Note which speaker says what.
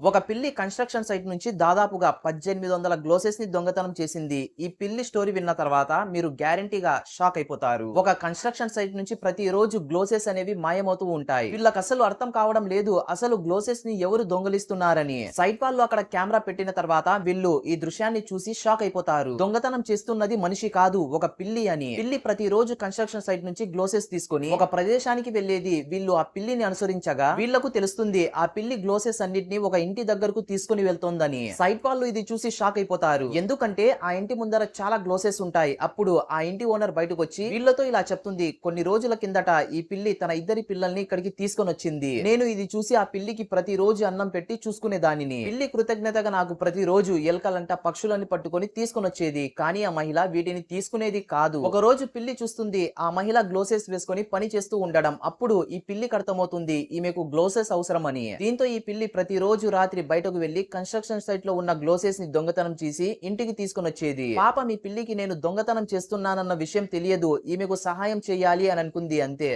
Speaker 1: ఒక పిల్లి construction site నుంచి దాదాపుగా 1800 గ్లోసెస్‌ని దొంగతనం చేసింది. ఈ పిల్లి స్టోరీ విన్న తర్వాత మీరు గ్యారంటీగా షాక్ అయిపోతారు. ఒక కన్‌స్ట్రక్షన్ సైట్ నుంచి ప్రతిరోజు గ్లోసెస్ అనేవి మాయమవుతూ ఉంటాయి. వీళ్ళకసలు అర్థం కావడం లేదు అసలు గ్లోసెస్‌ని ఎవరు దొంగిలిస్తున్నారని. సైట్ వాళ్ళు అక్కడ కెమెరా పెట్టిన తర్వాత వీళ్ళు ఈ దృశ్యాన్ని చూసి షాక్ అయిపోతారు. దొంగతనం చేస్తున్నది మనిషి కాదు ఒక పిల్లి అని. పిల్లి ప్రతిరోజు కన్‌స్ట్రక్షన్ సైట్ నుంచి గ్లోసెస్ తీసుకొని ఒక ప్రదేశానికి వెళ్ళేది. వీళ్ళు ఆ పిల్లిని అనుసరించగా వీళ్ళకు తెలుస్తుంది ఆ పిల్లి గ్లోసెస్ అన్నిటిని ఒక ఇంటి దగ్గరకు తీసుకుని వెళ్తోందని. సైట్ వాళ్ళు ఇది చూసి షాక్ అయిపోతారు. ఎందుకంటే ఆ ఇంటి ముందర చాలా గ్లోసెస్ ఉంటాయి. అప్పుడు ఆ ఇంటి ఓనర్ బయటకు వచ్చి వీళ్ళతో ఇలా చెప్తుంది, కొన్ని రోజుల కిందట ఈ పిల్లి తన ఇద్దరి పిల్లల్ని ఇక్కడికి తీసుకొని వచ్చింది. నేను ఇది చూసి ఆ పిల్లికి ప్రతిరోజు అన్నం పెట్టి చూసుకునే దానిని. పిల్లి కృతజ్ఞతగా నాకు ప్రతిరోజు ఎలకలంట పక్షులని పట్టుకొని తీసుకొని వచ్చేది. కానీ ఆ మహిళ వీటిని తీసుకునేది కాదు. ఒక రోజు పిల్లి చూస్తుంది ఆ మహిళ గ్లోసెస్ వేసుకొని పని చేస్తూ ఉండడం. అప్పుడు ఈ పిల్లికి అర్థమవుతుంది ఈమెకు గ్లోసెస్ అవసరమని. దీంతో ఈ పిల్లి ప్రతిరోజు రాత్రి బయటకు వెళ్లి కన్‌స్ట్రక్షన్ సైట్ లో ఉన్న గ్లోసెస్ ని దొంగతనం చేసి ఇంటికి తీసుకొని వచ్చేది. పాపం ఈ పిల్లికి నేను దొంగతనం చేస్తున్నానన్న విషయం తెలియదు. ఈమెకు సహాయం చేయాలి అని అనుకుంది అంతే.